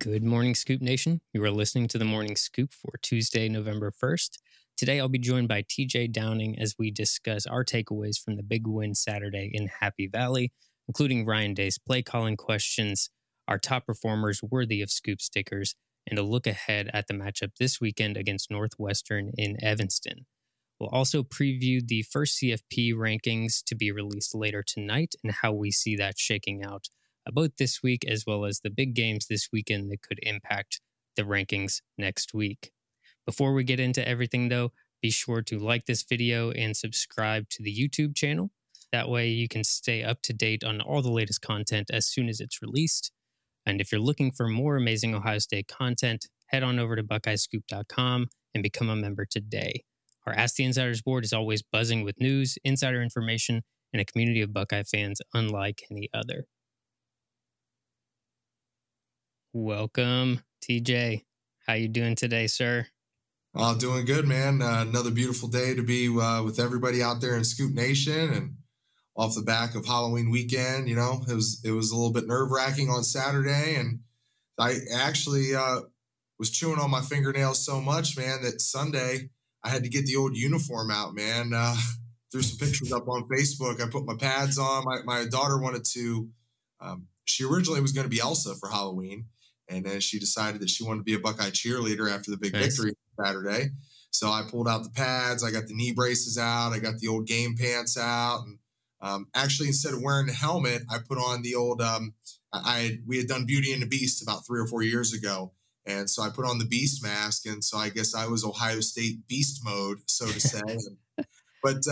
Good morning, Scoop Nation. You are listening to the Morning Scoop for Tuesday, November 1st. Today, I'll be joined by TJ Downing as we discuss our takeaways from the big win Saturday in Happy Valley, including Ryan Day's play calling questions, our top performers worthy of Scoop stickers, and a look ahead at the matchup this weekend against Northwestern in Evanston. We'll also preview the first CFP rankings to be released later tonight and how we see that shaking out both this week as well as the big games this weekend that could impact the rankings next week. Before we get into everything, though, be sure to like this video and subscribe to the YouTube channel. That way you can stay up to date on all the latest content as soon as it's released. And if you're looking for more amazing Ohio State content, head on over to BuckeyeScoop.com and become a member today. Our Ask the Insiders board is always buzzing with news, insider information, and a community of Buckeye fans unlike any other. Welcome, TJ. How you doing today, sir? Doing good, man. Another beautiful day to be with everybody out there in Scoop Nation, and off the back of Halloween weekend. You know, it was a little bit nerve-wracking on Saturday, and I actually was chewing on my fingernails so much, man, that Sunday I had to get the old uniform out, man. Threw some pictures up on Facebook. I put my pads on. My daughter wanted to. She originally was going to be Elsa for Halloween. And then she decided that she wanted to be a Buckeye cheerleader after the big victory Saturday. So I pulled out the pads. I got the knee braces out. I got the old game pants out. And actually, instead of wearing the helmet, I put on the old we had done Beauty and the Beast about 3 or 4 years ago. And so I put on the Beast mask. And so I guess I was Ohio State Beast mode, so to say. But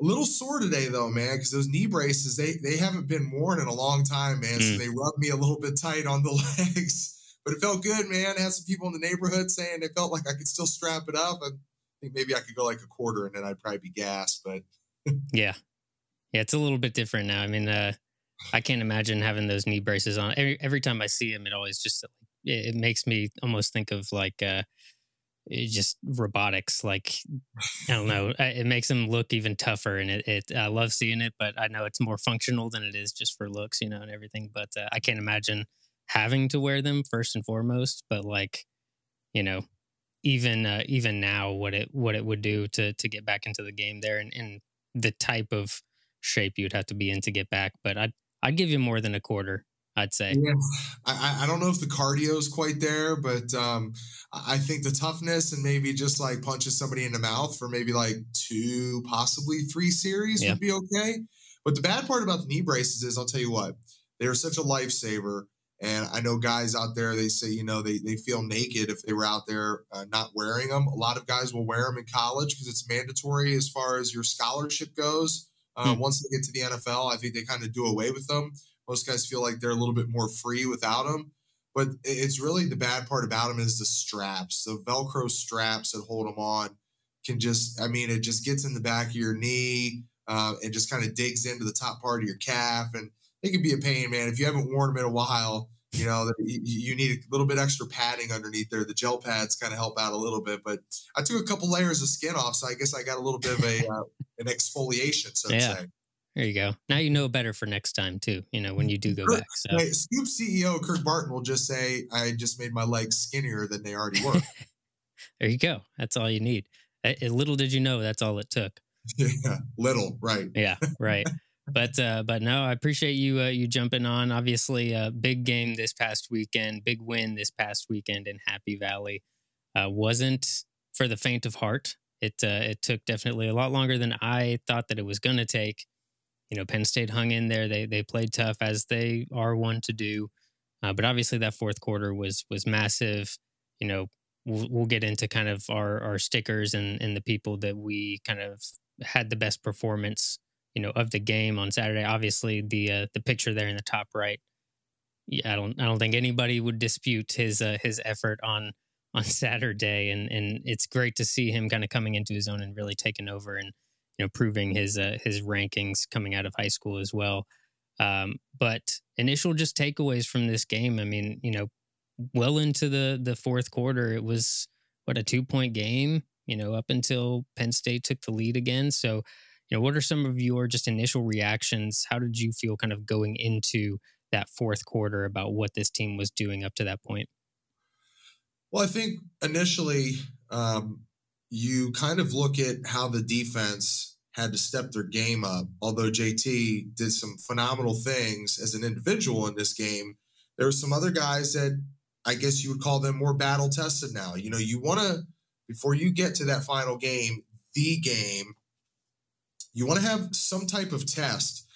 a little sore today, though, man, because those knee braces, they haven't been worn in a long time, man. So they rubbed me a little bit tight on the legs. But it felt good, man. I had some people in the neighborhood saying they felt like I could still strap it up. I think maybe I could go like a quarter and then I'd probably be gassed. But Yeah, it's a little bit different now. I mean, I can't imagine having those knee braces on. Every time I see them, it always just it makes me almost think of like just robotics. Like, I don't know, it makes them look even tougher, and I love seeing it, but I know it's more functional than it is just for looks, you know, and everything. But I can't imagine having to wear them first and foremost. But like, you know, even now, what it would do to get back into the game there, and the type of shape you'd have to be in to get back. But I'd give you more than a quarter, I'd say. Yeah, I don't know if the cardio is quite there, but I think the toughness and maybe just like punching somebody in the mouth for maybe like 2, possibly 3 series would be okay. But the bad part about the knee braces is, I'll tell you what, they're such a lifesaver. And I know guys out there, they say, you know, they feel naked if they were out there not wearing them. A lot of guys will wear them in college because it's mandatory as far as your scholarship goes. Once they get to the NFL, I think they kind of do away with them. Most guys feel like they're a little bit more free without them. But it's really, the bad part about them is the straps. The Velcro straps that hold them on can just, I mean, it just gets in the back of your knee and just kind of digs into the top part of your calf. And it can be a pain, man. If you haven't worn them in a while, you know, you need a little bit extra padding underneath there. The gel pads kind of help out a little bit. But I took a couple layers of skin off, so I guess I got a little bit of an exfoliation, so to say. There you go. Now you know better for next time, too, you know, when you do go back. So. Hey, Scoop CEO Kirk Barton will just say, I just made my legs skinnier than they already were. There you go. That's all you need. Little did you know that's all it took. Yeah, little, right. Yeah, right. But no, I appreciate you jumping on. Obviously, a big game this past weekend, big win this past weekend in Happy Valley. Wasn't for the faint of heart. It took definitely a lot longer than I thought that it was going to take. You know, Penn State hung in there. They played tough, as they are one to do. But obviously that fourth quarter was massive. You know, we'll get into kind of our stickers and the people that we kind of had the best performance, you know, of the game on Saturday. Obviously the picture there in the top right. Yeah, I don't think anybody would dispute his effort on Saturday, and it's great to see him kind of coming into his own and really taking over and, you know, proving his rankings coming out of high school as well. But initial just takeaways from this game. I mean, you know, well into the fourth quarter, it was a 2-point game, you know, up until Penn State took the lead again. So, you know, what are some of your just initial reactions? How did you feel kind of going into that fourth quarter about what this team was doing up to that point? Well, I think initially you kind of look at how the defense had to step their game up. Although JT did some phenomenal things as an individual in this game, there were some other guys that I guess you would call them more battle tested now. You want to, before you get to that final game, the game, you want to have some type of test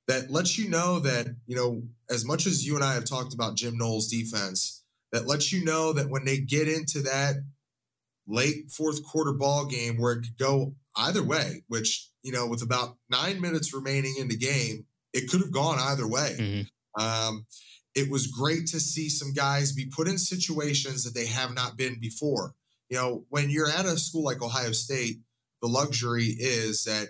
that lets you know that, as much as you and I have talked about Jim Knowles' defense, that lets you know that when they get into that late fourth quarter ball game where it could go either way, which, with about 9 minutes remaining in the game, it could have gone either way. Mm-hmm. It was great to see some guys be put in situations that they have not been before. When you're at a school like Ohio State, the luxury is that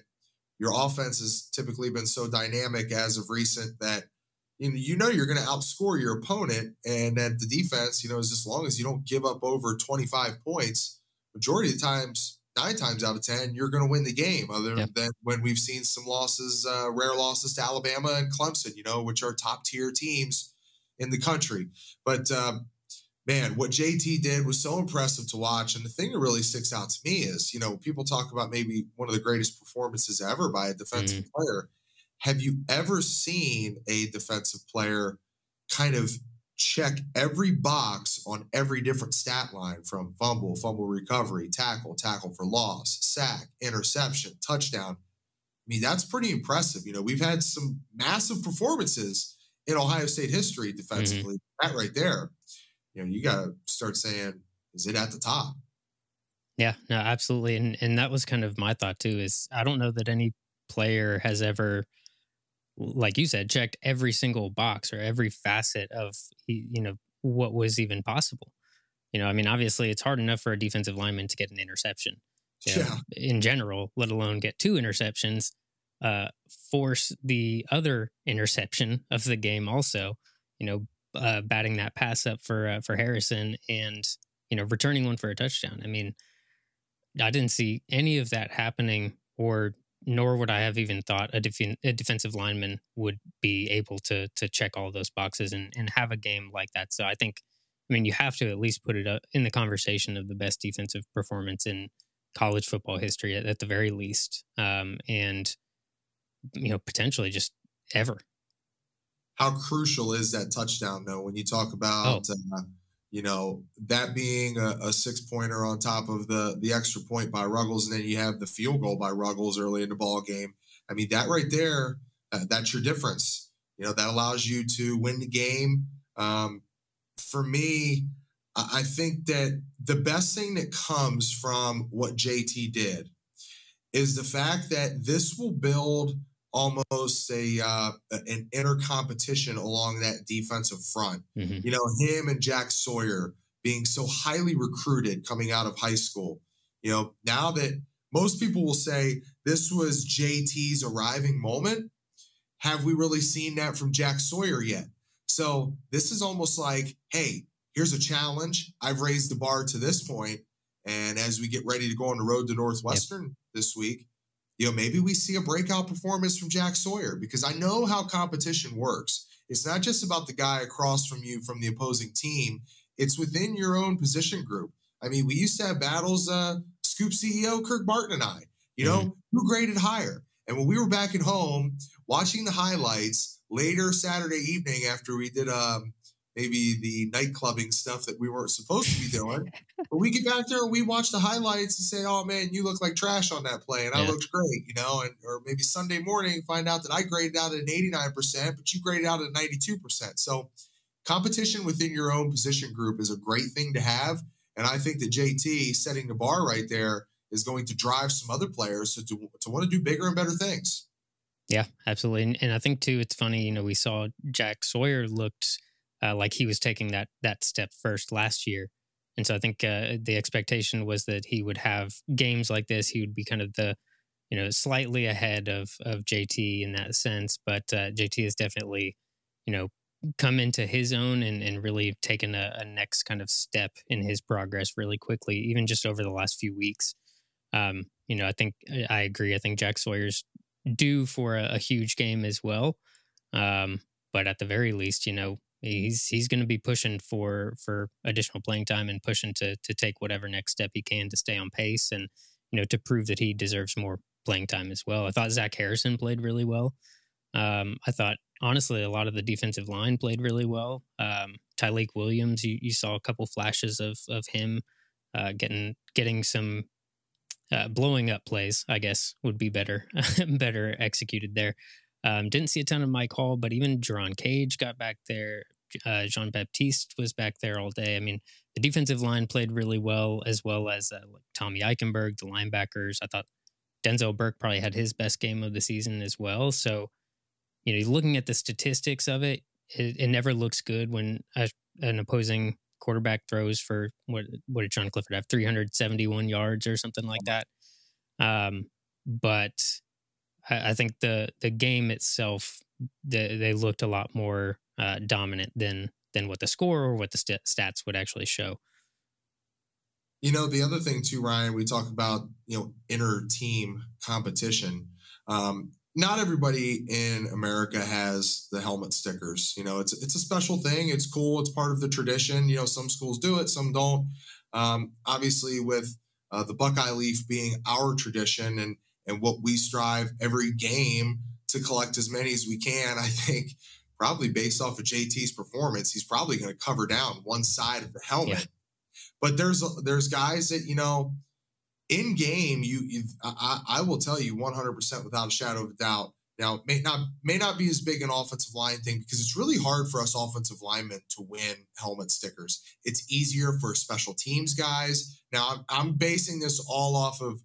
your offense has typically been so dynamic as of recent that you're going to outscore your opponent, and that the defense, is as long as you don't give up over 25 points, majority of the times, 9 times out of 10, you're going to win the game. Other than when we've seen some losses, rare losses to Alabama and Clemson, which are top tier teams in the country. But man, what JT did was so impressive to watch. And the thing that really sticks out to me is, people talk about maybe one of the greatest performances ever by a defensive player. Have you ever seen a defensive player kind of check every box on every different stat line, from fumble recovery, tackle for loss, sack, interception, touchdown? I mean, that's pretty impressive. We've had some massive performances in Ohio State history defensively. That right there, you got to start saying, is it at the top? Yeah, no, absolutely. And that was kind of my thought too, is I don't know that any player has ever, like you said, checked every single box or every facet of, what was even possible. I mean, obviously it's hard enough for a defensive lineman to get an interception in general, let alone get 2 interceptions, force the other interception of the game also, batting that pass up for Harrison and, returning one for a touchdown. I mean, I didn't see any of that happening, nor would I have even thought a defensive lineman would be able to check all those boxes and have a game like that. So I think, you have to at least put it up in the conversation of the best defensive performance in college football history at the very least. And, potentially just ever. How crucial is that touchdown, though, when you talk about, that being a 6-pointer on top of the extra point by Ruggles, and then you have the field goal by Ruggles early in the ball game. I mean, that right there, that's your difference. That allows you to win the game. For me, I think that the best thing that comes from what JT did is the fact that this will build almost an inner competition along that defensive front. Him and Jack Sawyer being so highly recruited coming out of high school. Now that most people will say this was JT's arriving moment, have we really seen that from Jack Sawyer yet? So this is almost like, hey, here's a challenge. I've raised the bar to this point. And as we get ready to go on the road to Northwestern this week, maybe we see a breakout performance from Jack Sawyer, because I know how competition works. It's not just about the guy across from you from the opposing team. It's within your own position group. I mean, we used to have battles, Scoop CEO Kirk Barton and I, who graded higher. And when we were back at home watching the highlights later Saturday evening after we did maybe the night clubbing stuff that we weren't supposed to be doing, but we get back there and we watch the highlights and say, oh man, you look like trash on that play. And I looked great, or maybe Sunday morning, find out that I graded out at an 89%, but you graded out at 92%. So competition within your own position group is a great thing to have. And I think that JT setting the bar right there is going to drive some other players to want to do bigger and better things. Yeah, absolutely. And I think too, it's funny, we saw Jack Sawyer looked like he was taking that step first last year. And so I think the expectation was that he would have games like this. He would be kind of the, slightly ahead of JT in that sense. But JT has definitely, come into his own and really taken a next kind of step in his progress really quickly, even just over the last few weeks. I think I agree. I think Jack Sawyer's due for a huge game as well. but at the very least, he's going to be pushing for additional playing time and pushing to take whatever next step he can to stay on pace and to prove that he deserves more playing time as well. I thought Zach Harrison played really well. I thought honestly a lot of the defensive line played really well. Tyleik Williams, you saw a couple flashes of him getting some blowing up plays, I guess would be better better executed there. Didn't see a ton of Mike Hall, but even Jerron Cage got back there. Jean Baptiste was back there all day. I mean, the defensive line played really well, as well as like Tommy Eichenberg, the linebackers. I thought Denzel Burke probably had his best game of the season as well. So, looking at the statistics of it, it never looks good when an opposing quarterback throws for what did John Clifford have, 371 yards or something like that. But I think the game itself, they looked a lot more dominant than what the score or what the stats would actually show. The other thing too, Ryan, we talk about, inner team competition. Not everybody in America has the helmet stickers. It's a special thing. It's cool. It's part of the tradition. Some schools do it, some don't. Obviously with the Buckeye leaf being our tradition and what we strive every game to collect as many as we can, I think probably based off of JT's performance, he's probably going to cover down one side of the helmet. Yeah. But there's guys that, in game, I will tell you 100% without a shadow of a doubt. Now, it may not be as big an offensive line thing because it's really hard for us offensive linemen to win helmet stickers. It's easier for special teams guys. Now, I'm basing this all off of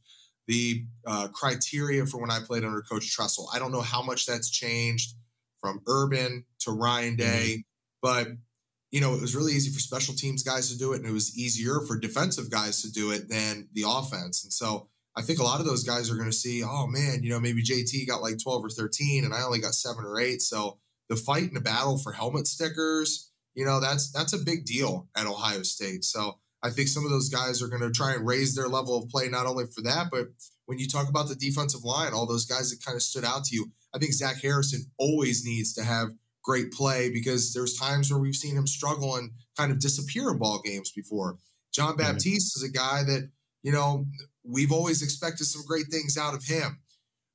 the criteria for when I played under Coach Tressel. I don't know how much that's changed from Urban to Ryan Day, but it was really easy for special teams guys to do it, and it was easier for defensive guys to do it than the offense. And so I think a lot of those guys are going to see, oh man, maybe JT got like 12 or 13 and I only got 7 or 8. So the fight and the battle for helmet stickers, that's a big deal at Ohio State. So I think some of those guys are going to try and raise their level of play, not only for that, but when you talk about the defensive line, all those guys that kind of stood out to you, I think Zach Harrison always needs to have great play because there's times where we've seen him struggle and kind of disappear in ball games before. John Baptiste is a guy that, we've always expected some great things out of him.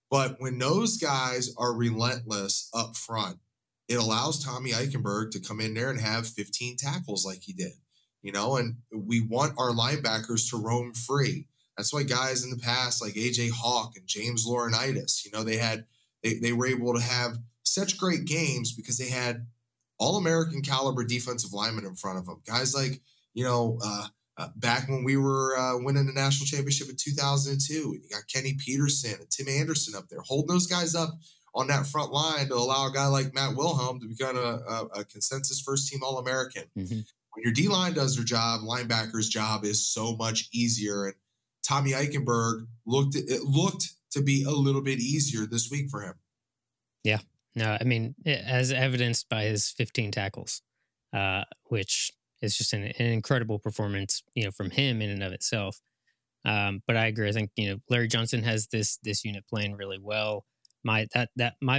But when those guys are relentless up front, it allows Tommy Eichenberg to come in there and have 15 tackles like he did, and we want our linebackers to roam free. That's why guys in the past like AJ Hawk and James Laurinaitis, they were able to have such great games because they had all-American caliber defensive linemen in front of them. Guys like, back when we were winning the national championship in 2002, you got Kenny Peterson and Tim Anderson up there, holding those guys up on that front line to allow a guy like Matt Wilhelm to become a consensus first-team All-American. Mm-hmm. When your D-line does their job, linebackers' job is so much easier. And Tommy Eichenberg looked to be a little bit easier this week for him. Yeah. No, I mean, as evidenced by his 15 tackles, which is just an incredible performance, from him in and of itself. But I agree. I think, Larry Johnson has this unit playing really well. My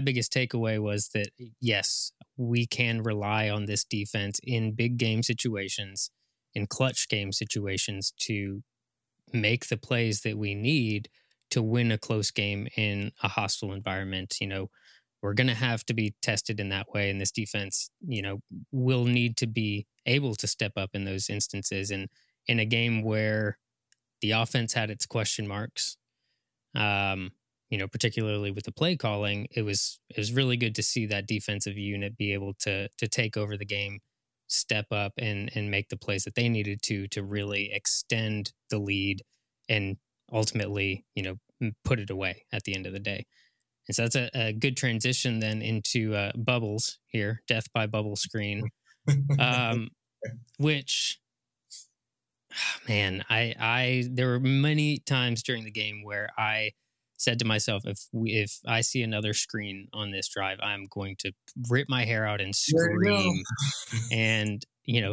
biggest takeaway was that, yes, we can rely on this defense in big game situations, in clutch game situations to make the plays that we need to win a close game in a hostile environment. We're going to have to be tested in that way. And this defense, will need to be able to step up in those instances. And in a game where the offense had its question marks, particularly with the play calling, it was really good to see that defensive unit be able to take over the game, step up and make the plays that they needed to really extend the lead and ultimately, put it away at the end of the day. And so that's a good transition then into bubbles here, death by bubble screen, which, man, I there were many times during the game where I said to myself, if I see another screen on this drive, I'm going to rip my hair out and scream. And,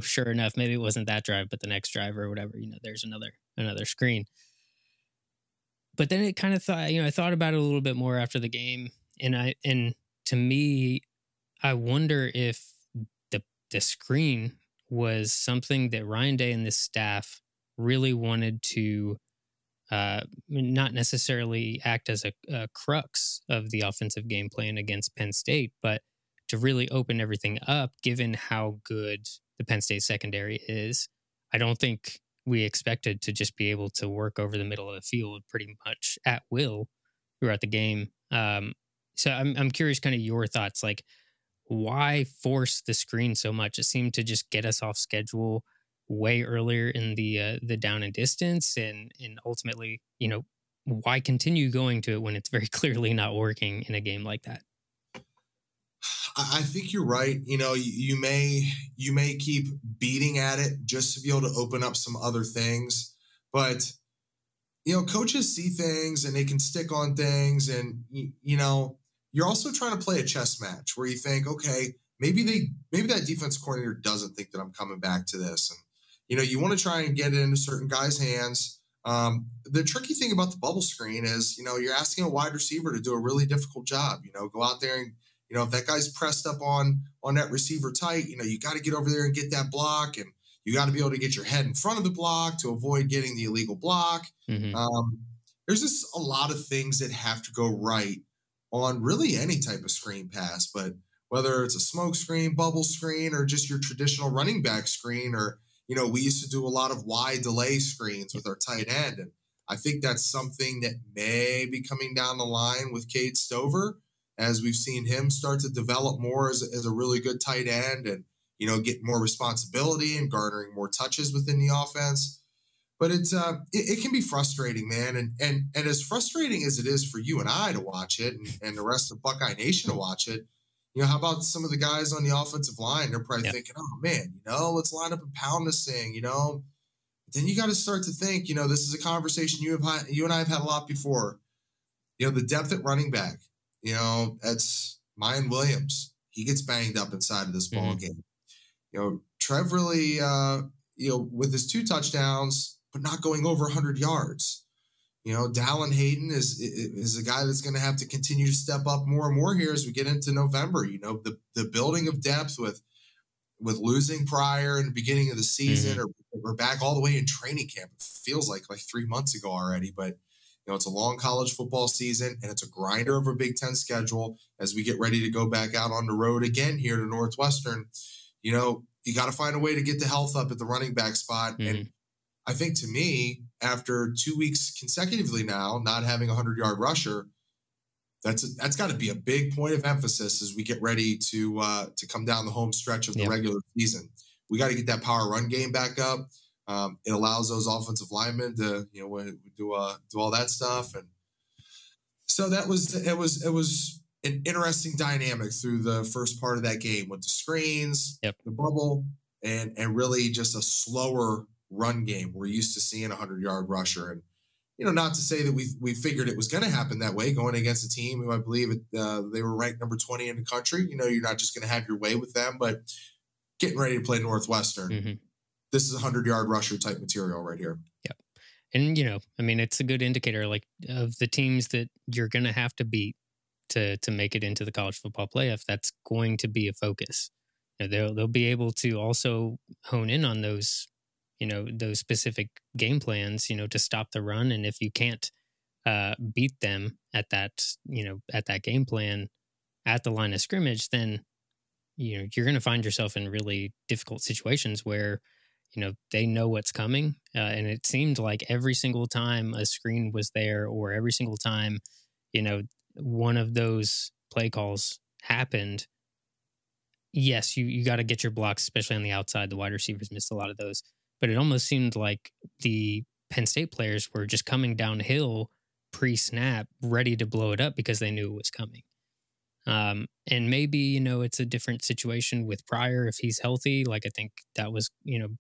sure enough, maybe it wasn't that drive, but the next drive or whatever, there's another screen. But then it kind of thought, I thought about it a little bit more after the game. And to me, I wonder if the screen was something that Ryan Day and this staff really wanted to not necessarily act as a crux of the offensive game plan against Penn State, but to really open everything up, given how good the Penn State secondary is. I don't think we expected to just be able to work over the middle of the field pretty much at will throughout the game. So I'm curious, kind of your thoughts, like why force the screen so much? It seemed to just get us off schedule way earlier in the down and distance, and ultimately, why continue going to it when it's very clearly not working in a game like that? I think you're right. You may keep beating at it just to be able to open up some other things, but coaches see things and they can stick on things, and you're also trying to play a chess match where you think, okay, maybe that defense coordinator doesn't think that I'm coming back to this, and you want to try and get it into certain guys' hands. The tricky thing about the bubble screen is, you're asking a wide receiver to do a really difficult job. Go out there and, if that guy's pressed up on that receiver tight, you got to get over there and get that block, and you got to be able to get your head in front of the block to avoid getting the illegal block. Mm-hmm. There's just a lot of things that have to go right on really any type of screen pass, but whether it's a smoke screen, bubble screen, or just your traditional running back screen, or we used to do a lot of wide delay screens with our tight end. And I think that's something that may be coming down the line with Cade Stover, as we've seen him start to develop more as a really good tight end and, get more responsibility and garnering more touches within the offense. But it can be frustrating, man. And as frustrating as it is for you and I to watch it, and the rest of Buckeye Nation to watch it, how about some of the guys on the offensive line? They're probably thinking, oh, man, let's line up and pound this thing, But then you got to start to think, this is a conversation you and I have had a lot before. The depth at running back, that's Mayan Williams. He gets banged up inside of this ball game. Trev really, with his 2 touchdowns, but not going over 100 yards. Dallin Hayden is a guy that's going to have to continue to step up more and more here as we get into November. The building of depth with losing Pryor in the beginning of the season, or we're back all the way in training camp. It feels like 3 months ago already, but it's a long college football season, and it's a grinder of a Big Ten schedule as we get ready to go back out on the road again here to Northwestern. You got to find a way to get the health up at the running back spot. And I think, to me, after 2 weeks consecutively now, not having a 100-yard rusher, that's got to be a big point of emphasis as we get ready to come down the home stretch of the regular season. We got to get that power run game back up. It allows those offensive linemen to do all that stuff, and so it was an interesting dynamic through the first part of that game with the screens, the bubble, and really just a slower run game. We're used to seeing a 100-yard rusher, and not to say that we figured it was going to happen that way going against a team who I believe they were ranked number 20 in the country. You're not just going to have your way with them, but getting ready to play Northwestern. This is a 100-yard rusher type material right here. Yep. And, it's a good indicator of the teams that you're going to have to beat to make it into the college football playoff. That's going to be a focus. They'll be able to also hone in on those, those specific game plans, to stop the run. And if you can't beat them at that, at that game plan at the line of scrimmage, then, you're going to find yourself in really difficult situations where, they know what's coming. And it seemed like every single time a screen was there, or every single time, one of those play calls happened, yes, you got to get your blocks, especially on the outside. The wide receivers missed a lot of those. But it almost seemed like the Penn State players were just coming downhill pre-snap, ready to blow it up because they knew it was coming. And maybe, it's a different situation with Pryor if he's healthy. I think that was,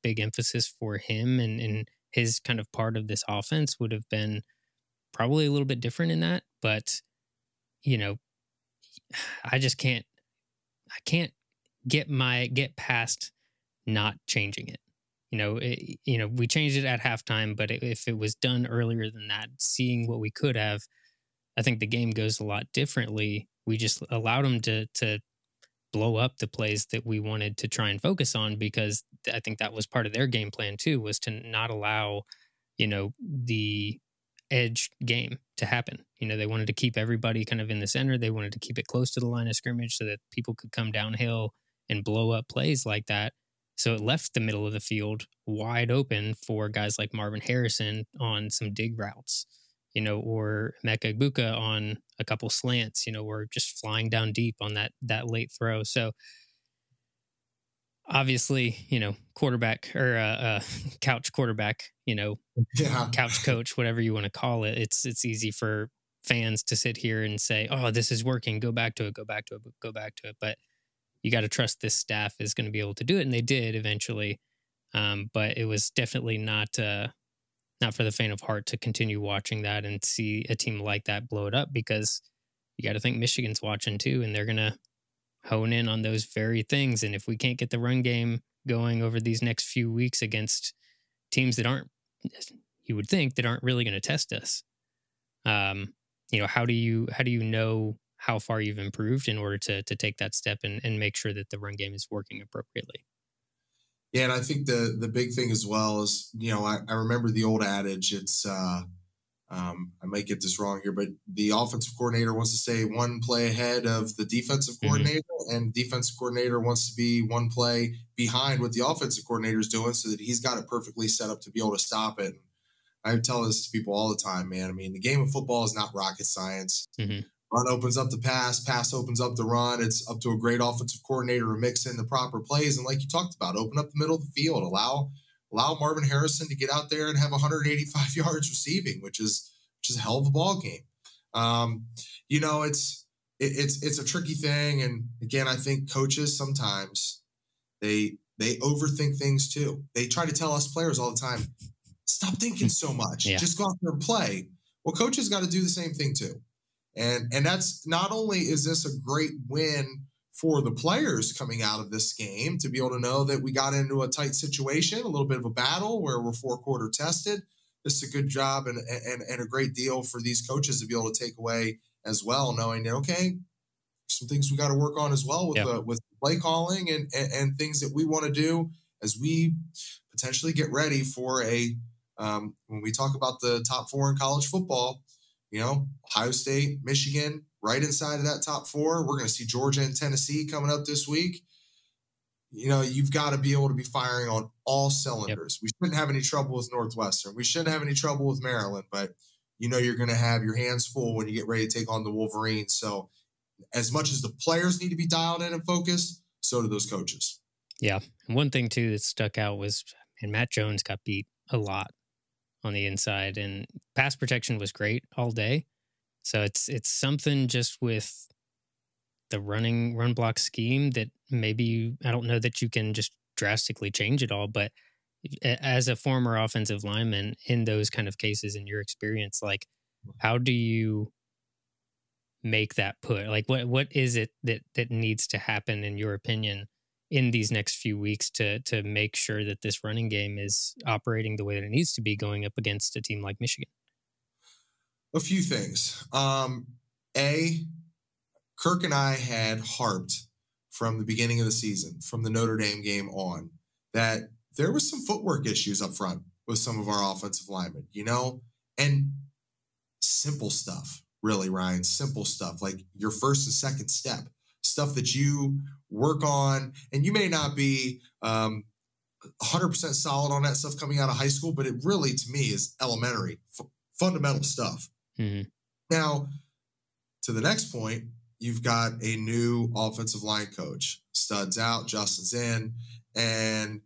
big emphasis for him, and his kind of part of this offense would have been probably a little bit different in that. But, I just can't get past not changing it. We changed it at halftime, but if it was done earlier than that, seeing what we could have, I think the game goes a lot differently. We just allowed them to blow up the plays that we wanted to try and focus on, because I think that was part of their game plan too, was to not allow, the edge game to happen. They wanted to keep everybody kind of in the center. They wanted to keep it close to the line of scrimmage so that people could come downhill and blow up plays like that. So it left the middle of the field wide open for guys like Marvin Harrison on some dig routes, or Emeka Egbuka on a couple slants, or just flying down deep on that late throw. So obviously, quarterback or couch quarterback, couch coach, whatever you want to call it. It's easy for fans to sit here and say, "Oh, this is working. Go back to it. Go back to it. Go back to it." But you got to trust this staff is going to be able to do it, and they did eventually. But it was definitely not for the faint of heart to continue watching that and see a team like that blow it up, because you got to think Michigan's watching too, and they're going to hone in on those very things. And if we can't get the run game going over these next few weeks against teams that aren't, you would think, that aren't really going to test us, how do you know how far you've improved in order to take that step and make sure that the run game is working appropriately? Yeah, and I think the big thing as well is, I remember the old adage, it's I might get this wrong here, but the offensive coordinator wants to stay one play ahead of the defensive coordinator, and defensive coordinator wants to be one play behind what the offensive coordinator is doing, so that he's got it perfectly set up to be able to stop it. I tell this to people all the time, man. I mean, the game of football is not rocket science. Run opens up the pass opens up the run. It's up to a great offensive coordinator to mix in the proper plays. And like you talked about, open up the middle of the field, allow Marvin Harrison to get out there and have 185 yards receiving, which is a hell of a ball game. It's a tricky thing. And again, I think coaches sometimes they overthink things too. They try to tell us players all the time, stop thinking so much. Yeah. Just go out there and play. Well, coaches got to do the same thing too. And that's, not only is this a great win for the players coming out of this game to be able to know that we got into a tight situation, a little bit of a battle where we're 4-quarter tested. This is a good job and a great deal for these coaches to be able to take away as well, knowing that, okay, some things we got to work on as well with play calling and things that we want to do as we potentially get ready for when we talk about the top 4 in college football. Ohio State, Michigan, right inside of that top 4. We're going to see Georgia and Tennessee coming up this week. You've got to be able to be firing on all cylinders. Yep. We shouldn't have any trouble with Northwestern. We shouldn't have any trouble with Maryland, but you're going to have your hands full when you get ready to take on the Wolverines. So as much as the players need to be dialed in and focused, so do those coaches. Yeah. And one thing too that stuck out was, and Matt Jones got beat a lot on the inside, and pass protection was great all day. So it's something just with the run block scheme that maybe, I don't know that you can just drastically change it all, but as a former offensive lineman in those kind of cases, in your experience, like, how do you make that put? Like, what is it that needs to happen, in your opinion, in these next few weeks to make sure that this running game is operating the way that it needs to be going up against a team like Michigan? A few things. Kirk and I had harped from the beginning of the season, from the Notre Dame game on, that there was some footwork issues up front with some of our offensive linemen, and simple stuff, really, Ryan, simple stuff, like your first and second step, stuff that you work on, and you may not be 100% solid on that stuff coming out of high school, but it really, to me, is elementary, fundamental stuff. Now, to the next point, you've got a new offensive line coach. Stud's out, Justin's in, and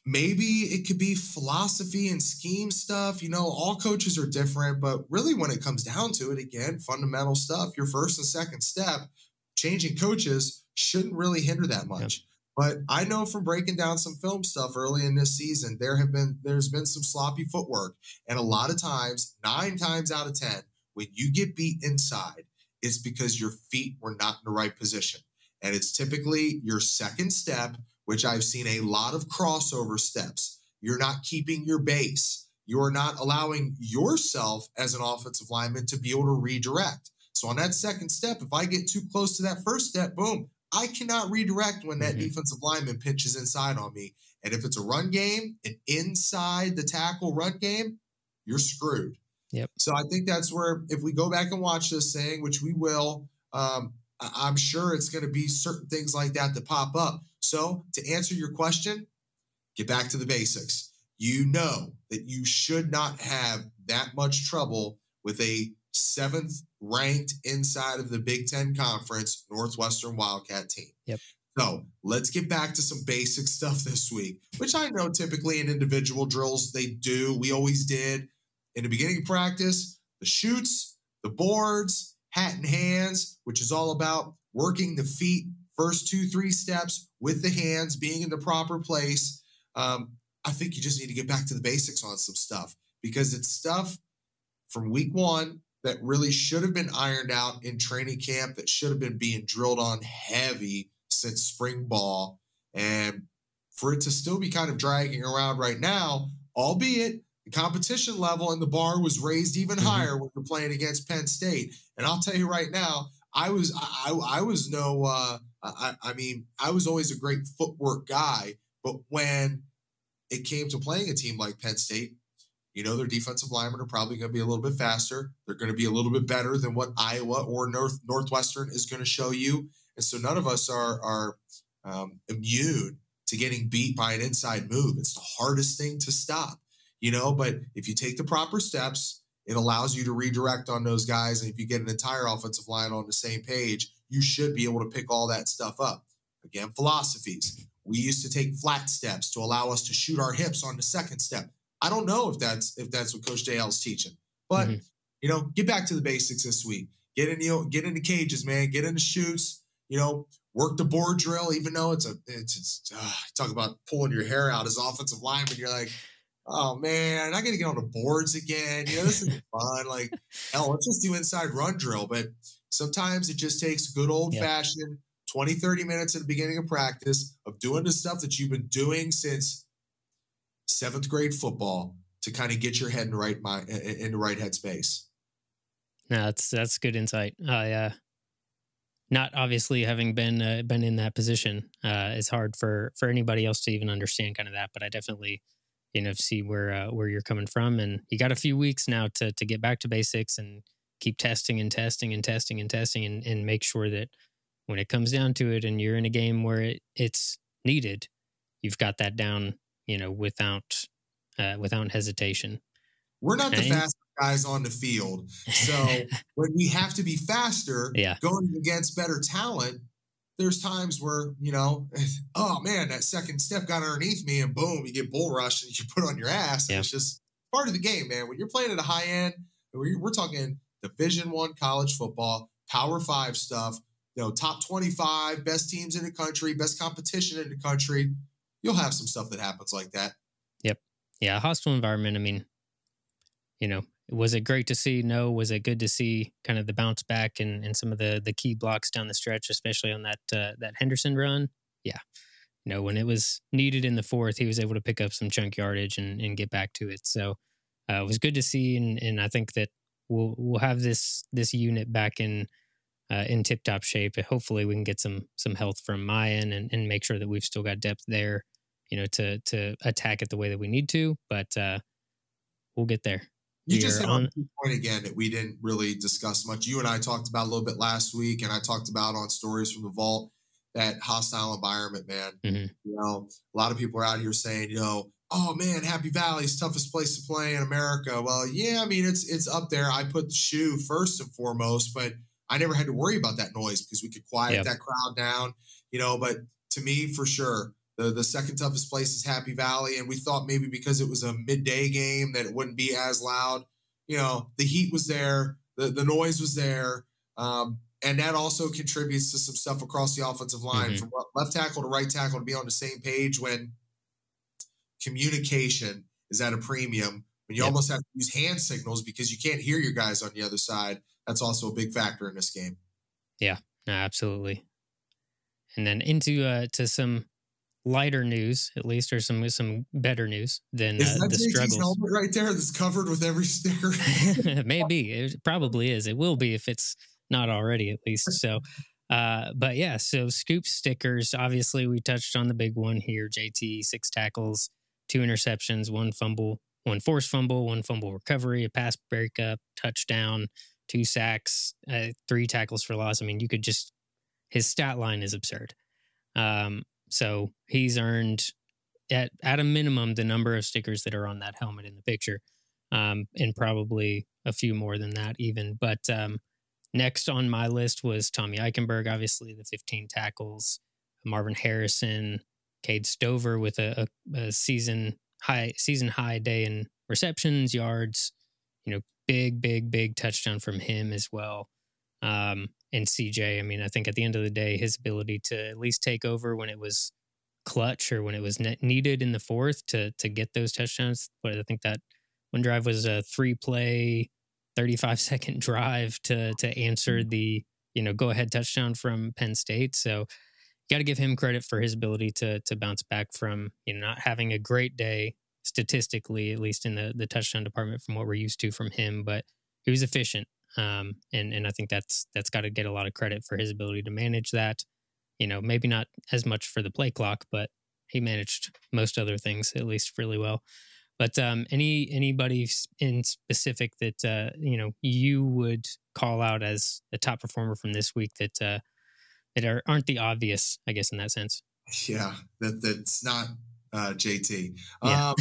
maybe it could be philosophy and scheme stuff. All coaches are different, but really when it comes down to it, again, fundamental stuff, your first and second step, changing coaches shouldn't really hinder that much. Yeah. But I know from breaking down some film stuff early in this season, there's been some sloppy footwork. And a lot of times, 9 times out of 10, when you get beat inside, it's because your feet were not in the right position. And it's typically your second step, which I've seen a lot of crossover steps. You're not keeping your base. You're not allowing yourself as an offensive lineman to be able to redirect. So on that second step, if I get too close to that first step, boom, I cannot redirect when that defensive lineman pinches inside on me. And if it's a run game, an inside the tackle run game, you're screwed. Yep. So I think that's where, if we go back and watch this thing, which we will, I'm sure it's going to be certain things like that pop up. So to answer your question, get back to the basics. You know that you should not have that much trouble with a 7th ranked inside of the Big Ten Conference Northwestern Wildcat team. Yep. So let's get back to some basic stuff this week, which I know typically in individual drills they do. We always did. In the beginning of practice, the chutes, the boards, hat and hands, which is all about working the feet, first 2-3 steps with the hands, being in the proper place. I think you just need to get back to the basics on some stuff, because it's stuff from week 1 that really should have been ironed out in training camp, that should have been being drilled on heavy since spring ball. And for it to still be kind of dragging around right now, albeit the competition level and the bar was raised even higher when you're playing against Penn State. And I'll tell you right now, I was always a great footwork guy, but when it came to playing a team like Penn State, you know, their defensive linemen are probably going to be a little bit faster. They're going to be a little bit better than what Iowa or Northwestern is going to show you. And so none of us are immune to getting beat by an inside move. It's the hardest thing to stop, you know, but if you take the proper steps, it allows you to redirect on those guys. And if you get an entire offensive line on the same page, you should be able to pick all that stuff up. Again, philosophies. We used to take flat steps to allow us to shoot our hips on the second step. I don't know if that's what Coach Dale's teaching, but you know, get back to the basics this week. Get in the cages, man. Get in the chutes. You know, work the board drill. Even though it's talk about pulling your hair out as offensive lineman. You're like, oh man, I got to get on the boards again. You know, this is fun. Like, hell, let's just do inside run drill. But sometimes it just takes good old fashioned 20, 30 minutes at the beginning of practice of doing the stuff that you've been doing since 7th grade football to kind of get your head in the right mind, in the right headspace. No, that's good insight. Not obviously having been in that position, it's hard for anybody else to even understand kind of that. But I definitely, you know, see where you're coming from, and you got a few weeks now to get back to basics and keep testing and make sure that when it comes down to it, and you're in a game where it's needed, you've got that down, you know, without hesitation. We're not the fastest guys on the field. So when we have to be faster going against better talent, there's times where, you know, oh man, that second step got underneath me and boom, you get bull rushed and you put on your ass. And it's just part of the game, man. When you're playing at a high end, we're talking Division I college football, Power 5 stuff, you know, top 25, best teams in the country, best competition in the country. You'll have some stuff that happens like that. Yep. Yeah. Hostile environment. I mean, you know, was it great to see? No. Was it good to see kind of the bounce back and some of the key blocks down the stretch, especially on that Henderson run? Yeah. You know, when it was needed in the 4th, he was able to pick up some chunk yardage and get back to it. So it was good to see. And I think that we'll have this unit back in tip-top shape. Hopefully we can get some health from Mayan and make sure that we've still got depth there, you know, to attack it the way that we need to, but we'll get there. You just hit on the point again that we didn't really discuss much. You and I talked about a little bit last week, and I talked about on Stories from the Vault, that hostile environment, man. You know, a lot of people are out here saying, you know, oh man, Happy Valley's toughest place to play in America. Well, yeah, I mean, it's up there. I put the shoe first and foremost, but I never had to worry about that noise because we could quiet that crowd down, you know. But to me, for sure, the second toughest place is Happy Valley. And we thought maybe because it was a midday game that it wouldn't be as loud. You know, the heat was there, the noise was there. And that also contributes to some stuff across the offensive line, from left tackle to right tackle, to be on the same page when communication is at a premium, when you almost have to use hand signals because you can't hear your guys on the other side. That's also a big factor in this game. Yeah, no, absolutely. And then into to some lighter news, at least, or some better news than the struggles. Helmet right there that's covered with every sticker. Maybe. It probably is. It will be if it's not already at least. So, but yeah, so Scoop stickers. Obviously, we touched on the big one here. JT, 6 tackles, 2 interceptions, 1 fumble, 1 forced fumble, 1 fumble recovery, a pass breakup, touchdown, 2 sacks, 3 tackles for loss. I mean, you could just, his stat line is absurd. So he's earned at a minimum the number of stickers that are on that helmet in the picture, and probably a few more than that even. But next on my list was Tommy Eichenberg, obviously the 15 tackles, Marvin Harrison, Cade Stover with a season high day in receptions, yards, big touchdown from him as well. And CJ, I mean, I think at the end of the day, his ability to at least take over when it was clutch or when it was needed in the fourth to get those touchdowns. But I think that one drive was a 3-play, 35-second drive to answer the go ahead touchdown from Penn State. So got to give him credit for his ability to bounce back from not having a great day statistically, at least in the touchdown department from what we're used to from him. But he was efficient. And I think that's got to get a lot of credit for his ability to manage that. Maybe not as much for the play clock, but he managed most other things at least really well. But anybody in specific that you would call out as a top performer from this week that aren't the obvious, I guess, in that sense. Yeah, that's not JT. Yeah.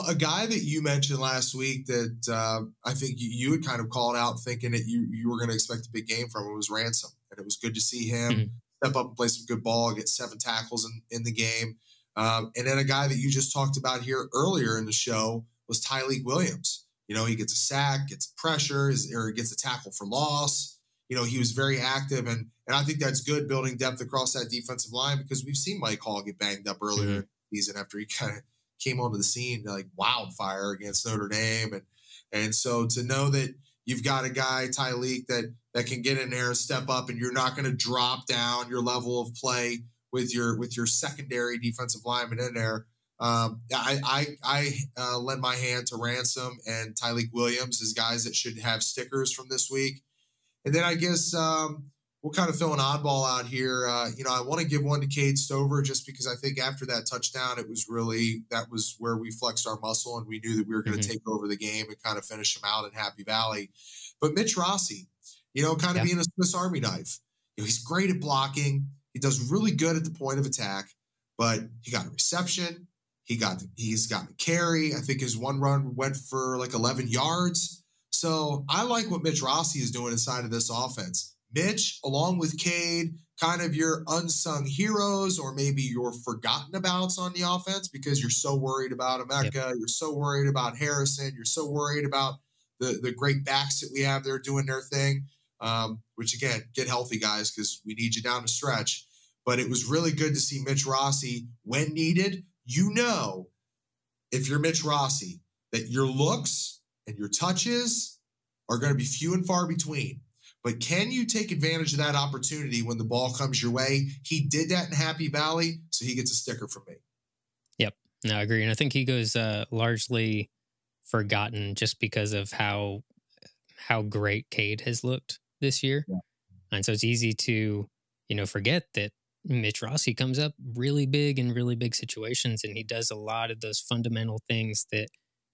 A guy that you mentioned last week that I think you had kind of called out thinking that you were going to expect a big game from him was Ransom. And it was good to see him step up and play some good ball, get 7 tackles in the game. And then a guy that you just talked about here earlier in the show was Tyleik Williams. He gets a sack, gets pressure, or gets a tackle for loss. He was very active, and I think that's good building depth across that defensive line because we've seen Mike Hall get banged up earlier in the season after he kind of came onto the scene like wildfire against Notre Dame. And so to know that you've got a guy, Tyleik, that can get in there and step up, and you're not going to drop down your level of play with your secondary defensive lineman in there. I lend my hand to Ransom and Tyleik Williams as guys that should have stickers from this week. And then I guess we'll kind of throw an oddball out here. I want to give one to Cade Stover just because I think after that touchdown, that was where we flexed our muscle and we knew that we were going to take over the game and kind of finish them out in Happy Valley. But Mitch Rossi, being a Swiss Army knife. He's great at blocking. He does really good at the point of attack, but he got a reception. He's gotten a carry. I think his one run went for like 11 yards. So I like what Mitch Rossi is doing inside of this offense. Mitch, along with Cade, kind of your unsung heroes or maybe your forgotten abouts on the offense because you're so worried about Emeka. You're so worried about Harrison. You're so worried about the great backs that we have there doing their thing, which, again, get healthy, guys, because we need you down the stretch. But it was really good to see Mitch Rossi when needed. If you're Mitch Rossi, that your looks and your touches are going to be few and far between. But can you take advantage of that opportunity when the ball comes your way? He did that in Happy Valley, so he gets a sticker from me. Yep. No, I agree. And I think he goes largely forgotten just because of how great Cade has looked this year. Yeah. And so it's easy to, forget that Mitch Rossi comes up really big in really big situations, and he does a lot of those fundamental things that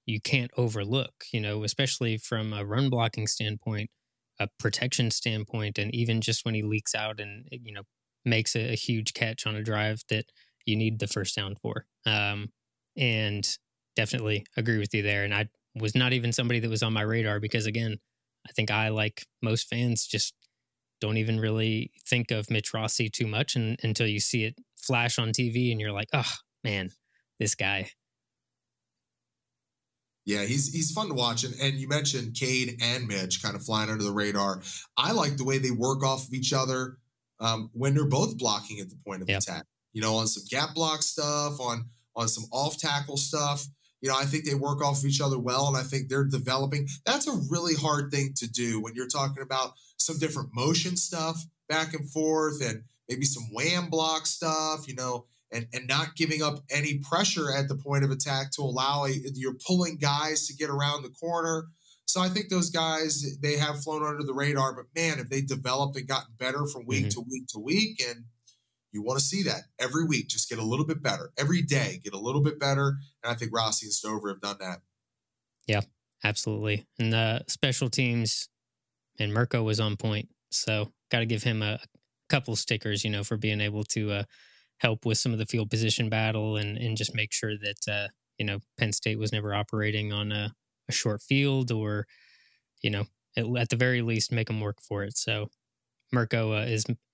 you can't overlook, especially from a run blocking standpoint, a protection standpoint, and even just when he leaks out and, makes a huge catch on a drive that you need the first down for. And definitely agree with you there. And I was not even somebody that was on my radar because, again, I think I, like most fans, just don't even really think of Mitch Rossi too much until you see it flash on TV and you're like, oh, man, this guy. Yeah, he's fun to watch. And you mentioned Cade and Mitch kind of flying under the radar. I like the way they work off of each other when they're both blocking at the point of attack. On some gap block stuff, on some off-tackle stuff. I think they work off of each other well, and I think they're developing. That's a really hard thing to do when you're talking about some different motion stuff back and forth and maybe some wham block stuff, and not giving up any pressure at the point of attack to allow you're pulling guys to get around the corner. So I think those guys, they have flown under the radar, but man, if they developed and gotten better from week to week to week, and you want to see that every week, just get a little bit better. Every day, get a little bit better. And I think Rossi and Stover have done that. Yeah, absolutely. And the special teams, and Mirko was on point. So got to give him a couple stickers, for being able to help with some of the field position battle and just make sure that, Penn State was never operating on a short field or, at the very least, make them work for it. So Mirko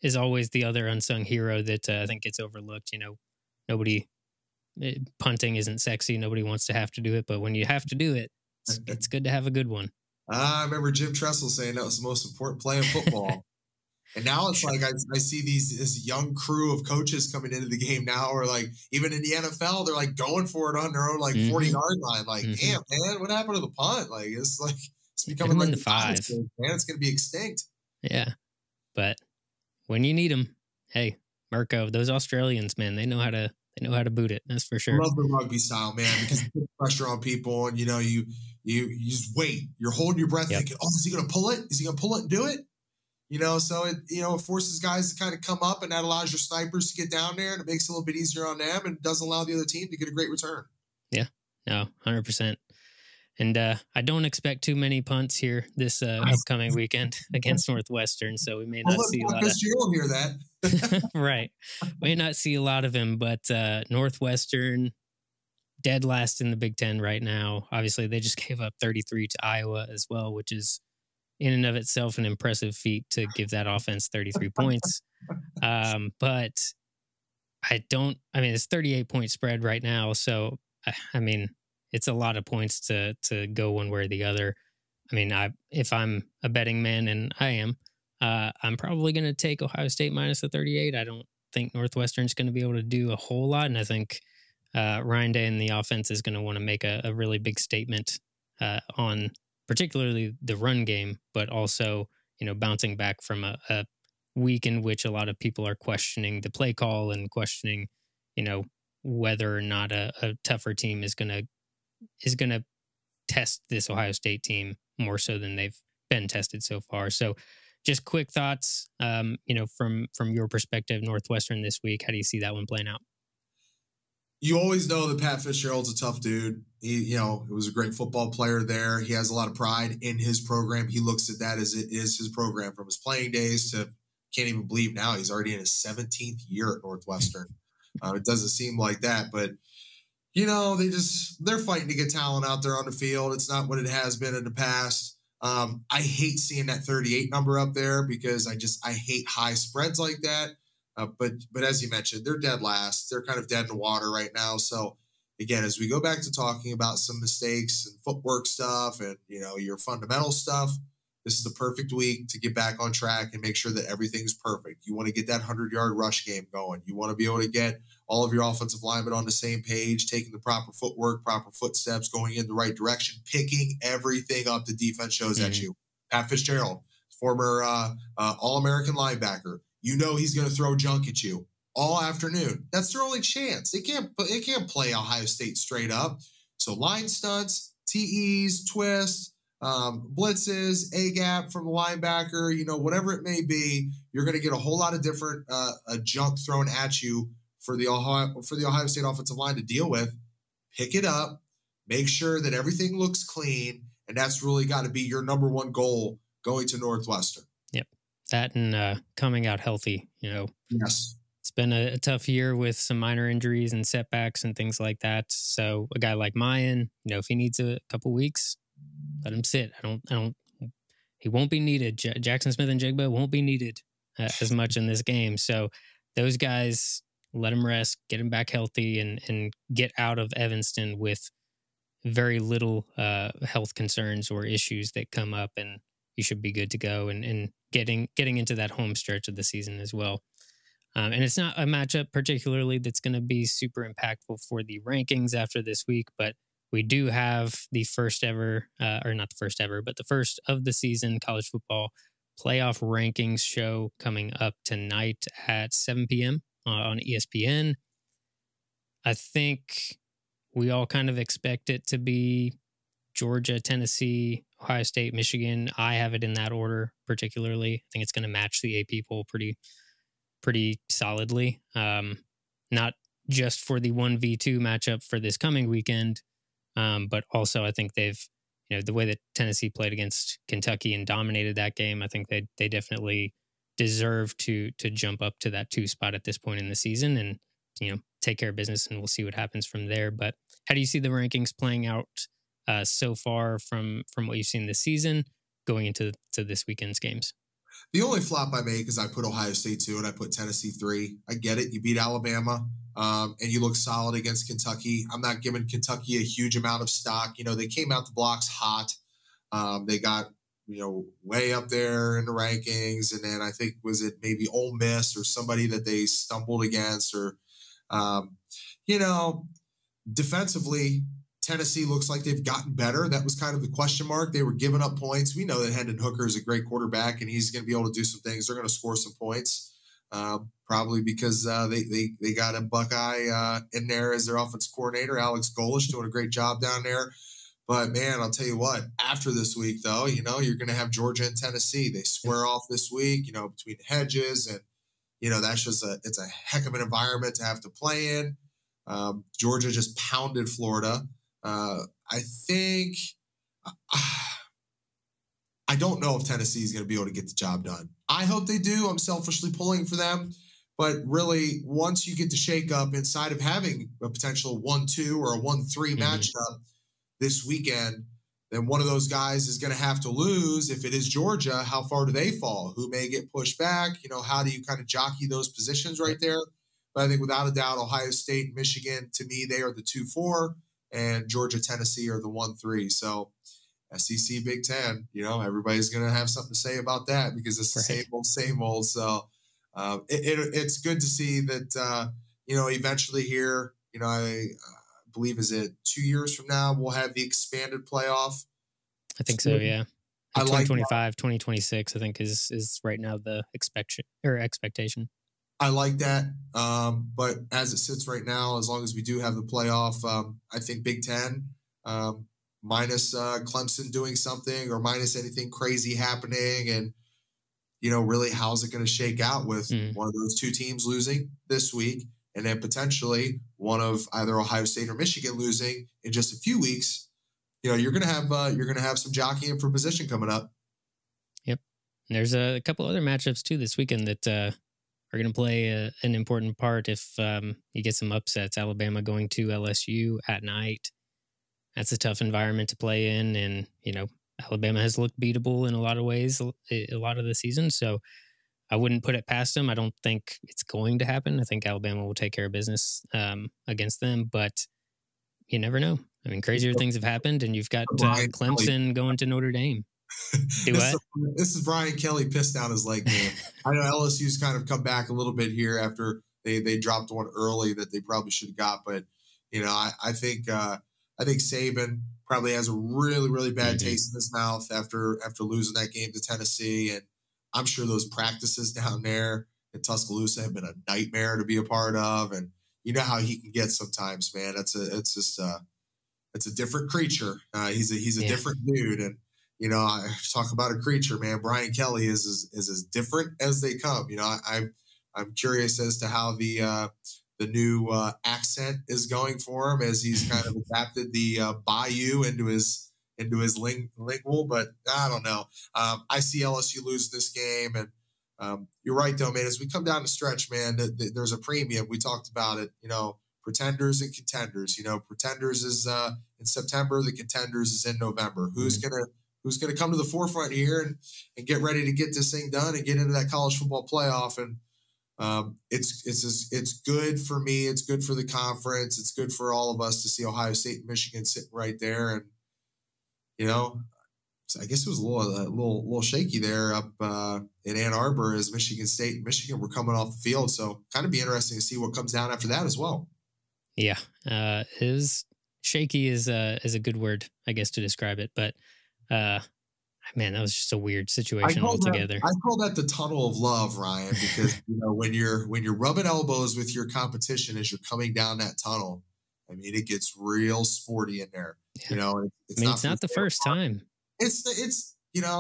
is always the other unsung hero that I think gets overlooked. Nobody punting isn't sexy. Nobody wants to have to do it, but when you have to do it, it's good to have a good one. I remember Jim Tressel saying that was the most important play in football. And now it's like I see this young crew of coaches coming into the game now, or like even in the NFL, they're like going for it on their own 40-yard line. Like, damn, man, what happened to the punt? Like it's becoming like the 5. Man, it's going to be extinct. Yeah, but when you need them, hey, Mirko, those Australians, man, they know how to boot it. That's for sure. I love the rugby style, man, because you put pressure on people, and you just wait. You're holding your breath, thinking, "Oh, is he going to pull it? Is he going to pull it and do it?" So it forces guys to kind of come up, and that allows your snipers to get down there, and it makes it a little bit easier on them, and doesn't allow the other team to get a great return. Yeah, no, 100%. And I don't expect too many punts here this upcoming weekend against Northwestern, so we may not see a lot of. You'll hear that, right? May not see a lot of him, but Northwestern dead last in the Big Ten right now. Obviously, they just gave up 33 to Iowa as well, which is in and of itself an impressive feat to give that offense 33 points. But it's 38-point spread right now. So, it's a lot of points to go one way or the other. If I'm a betting man, and I am, I'm probably going to take Ohio State minus the 38. I don't think Northwestern's going to be able to do a whole lot. And I think Ryan Day and the offense is going to want to make a really big statement on particularly the run game, but also, bouncing back from a week in which a lot of people are questioning the play call and questioning, whether or not a tougher team is going to test this Ohio State team more so than they've been tested so far. So just quick thoughts, from your perspective, Northwestern this week. How do you see that one playing out? You always know that Pat Fitzgerald's a tough dude. He was a great football player there. He has a lot of pride in his program. He looks at that as it is his program from his playing days to, can't even believe now he's already in his 17th year at Northwestern. It doesn't seem like that, but they're fighting to get talent out there on the field. It's not what it has been in the past. I hate seeing that 38 number up there because I hate high spreads like that. But as you mentioned, they're dead last. They're kind of dead in the water right now. So again, as we go back to talking about some mistakes and footwork stuff and, your fundamental stuff, this is the perfect week to get back on track and make sure that everything's perfect. You want to get that 100-yard rush game going. You want to be able to get all of your offensive linemen on the same page, taking the proper footwork, proper footsteps, going in the right direction, picking everything up the defense shows at you. Pat Fitzgerald, former All-American linebacker. He's going to throw junk at you all afternoon. That's their only chance. They can't play Ohio State straight up. So line stunts, TEs, twists, blitzes, A-gap from the linebacker, whatever it may be, you're going to get a whole lot of different junk thrown at you for the Ohio State offensive line to deal with. Pick it up, make sure that everything looks clean, and that's really got to be your number one goal going to Northwestern. Yep. That and coming out healthy, Yes. It's been a tough year with some minor injuries and setbacks and things like that. So a guy like Mayan, if he needs a couple weeks, let him sit. He won't be needed. Jackson Smith and Jigba won't be needed as much in this game. So those guys, let him rest, get him back healthy, and get out of Evanston with very little health concerns or issues that come up, and you should be good to go and getting into that home stretch of the season as well. And it's not a matchup particularly that's going to be super impactful for the rankings after this week, but we do have the first ever, or not the first ever, but the first of the season college football playoff rankings show coming up tonight at 7 p.m. On ESPN. I think we all kind of expect it to be Georgia, Tennessee, Ohio State, Michigan. I have it in that order particularly. I think it's going to match the AP poll pretty solidly. Not just for the 1v2 matchup for this coming weekend, but also I think they've, the way that Tennessee played against Kentucky and dominated that game, I think they definitely deserve to jump up to that 2 spot at this point in the season and, take care of business, and we'll see what happens from there. But how do you see the rankings playing out so far from what you've seen this season going into this weekend's games? The only flop I make is I put Ohio State 2 and I put Tennessee 3. I get it. You beat Alabama and you look solid against Kentucky. I'm not giving Kentucky a huge amount of stock. They came out the blocks hot. They got, way up there in the rankings. And then I think, was it maybe Ole Miss or somebody that they stumbled against or, defensively, Tennessee looks like they've gotten better. That was kind of the question mark. They were giving up points. We know that Hendon Hooker is a great quarterback, and he's going to be able to do some things. They're going to score some points, probably because they got a Buckeye in there as their offensive coordinator, Alex Golish, doing a great job down there. But, man, I'll tell you what, after this week, though, you're going to have Georgia and Tennessee. They square off this week, between hedges and, that's just it's a heck of an environment to have to play in. Georgia just pounded Florida. I think I don't know if Tennessee is going to be able to get the job done. I hope they do. I'm selfishly pulling for them. But really, once you get the shakeup inside of having a potential 1-2 or a 1-3 matchup this weekend, then one of those guys is going to have to lose. If it is Georgia, how far do they fall? Who may get pushed back? How do you kind of jockey those positions right there? But I think without a doubt, Ohio State and Michigan, to me, they are the 2-4. And Georgia, Tennessee are the 1-3. So SEC Big Ten, everybody's going to have something to say about that because it's the same old. So it's good to see that, eventually here, I believe, is it 2 years from now, we'll have the expanded playoff. I think so, yeah. 2025, 2026, I think is right now the expectation. I like that. But as it sits right now, as long as we do have the playoff, I think Big Ten, minus Clemson doing something or minus anything crazy happening. And, really, how's it going to shake out with one of those two teams losing this week and then potentially one of either Ohio State or Michigan losing in just a few weeks? You're going to have some jockeying for position coming up. Yep. And there's a couple other matchups too this weekend that are going to play an important part if you get some upsets. Alabama going to LSU at night. That's a tough environment to play in. And, Alabama has looked beatable in a lot of ways a lot of the season. So I wouldn't put it past them. I don't think it's going to happen. I think Alabama will take care of business against them. But you never know. I mean, crazier things have happened, and you've got Clemson going to Notre Dame. This is Brian Kelly pissed down his leg, man. I know LSU's kind of come back a little bit here after they dropped one early that they probably should have got. But, I think Saban probably has a really, really bad taste in his mouth after losing that game to Tennessee. And I'm sure those practices down there in Tuscaloosa have been a nightmare to be a part of. And you know how he can get sometimes, man. It's a different creature. He's a different dude. And, I talk about a creature, man. Brian Kelly is as different as they come. I'm curious as to how the new accent is going for him as he's kind of adapted the Bayou into his lingual. But I don't know. I see LSU lose this game, and you're right though, man. As we come down the stretch, man, there's a premium. We talked about it. Pretenders and contenders. Pretenders is in September. The contenders is in November. Who's gonna come to the forefront here and get ready to get this thing done and get into that college football playoff? And it's good for me. It's good for the conference. It's good for all of us to see Ohio State and Michigan sitting right there. And I guess it was a little shaky there up in Ann Arbor as Michigan State and Michigan were coming off the field. So kind of be interesting to see what comes down after that as well. Yeah, is shaky is a good word, I guess, to describe it. But man, that was just a weird situation altogether. I call that the tunnel of love, Ryan, because when you're rubbing elbows with your competition as you're coming down that tunnel, I mean, it gets real sporty in there. Yeah. It's not the first time. it's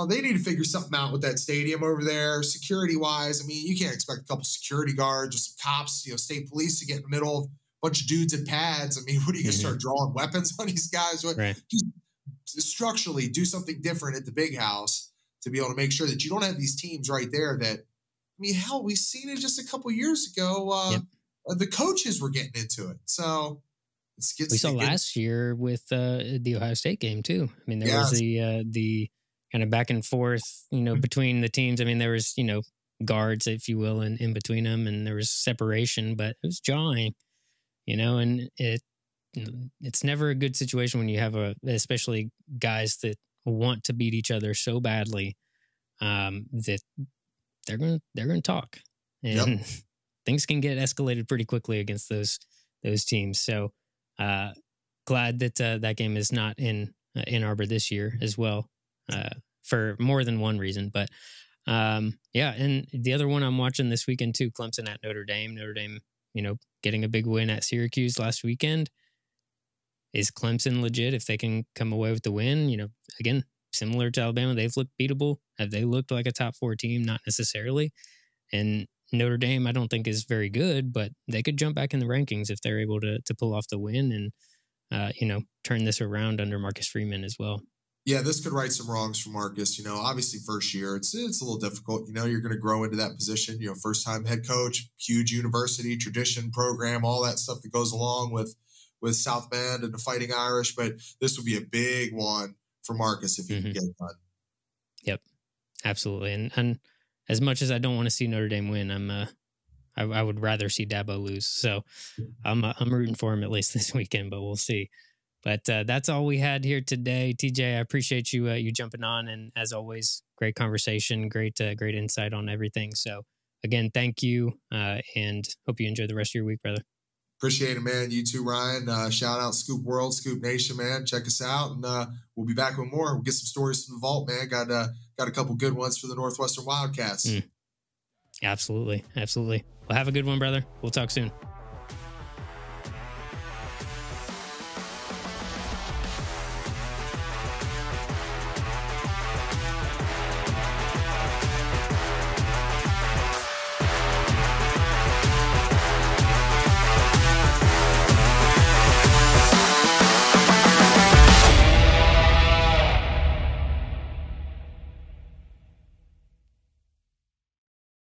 they need to figure something out with that stadium over there, security wise. I mean, you can't expect a couple security guards or some cops, state police to get in the middle of a bunch of dudes in pads. I mean, what are you going to start drawing weapons on these guys? Right. Just structurally do something different at the big house to be able to make sure that you don't have these teams right there that, I mean, hell, we've seen it just a couple years ago. The coaches were getting into it. So we saw last year with the Ohio State game too. I mean, there was the kind of back and forth, between the teams. I mean, there was, guards, if you will, in between them, and there was separation, but it was jawing, and it's never a good situation when you have especially guys that want to beat each other so badly, that they're going to talk, and things can get escalated pretty quickly against those teams. So glad that that game is not in Ann Arbor this year as well, for more than one reason. But and the other one I'm watching this weekend too, Clemson at Notre Dame. Notre Dame, getting a big win at Syracuse last weekend. Is Clemson legit if they can come away with the win? Again, similar to Alabama, they've looked beatable. Have they looked like a top 4 team? Not necessarily. And Notre Dame, I don't think is very good, but they could jump back in the rankings if they're able to pull off the win and, turn this around under Marcus Freeman as well. Yeah, this could right some wrongs for Marcus. Obviously first year, it's a little difficult. You're going to grow into that position. First time head coach, huge university, tradition, program, all that stuff that goes along with South Bend and the Fighting Irish. But this would be a big one for Marcus if he can get it done. Yep, absolutely. And as much as I don't want to see Notre Dame win, I would rather see Dabo lose. So I'm rooting for him at least this weekend, but we'll see. But that's all we had here today. TJ, I appreciate you jumping on, and as always, great conversation, great insight on everything. So again, thank you, and hope you enjoy the rest of your week, brother. Appreciate it, man. You too, Ryan. Shout out Scoop World, Scoop Nation, man. Check us out, and we'll be back with more. We'll get some stories from the vault, man. Got a couple good ones for the Northwestern Wildcats. Absolutely. Well, have a good one, brother. We'll talk soon.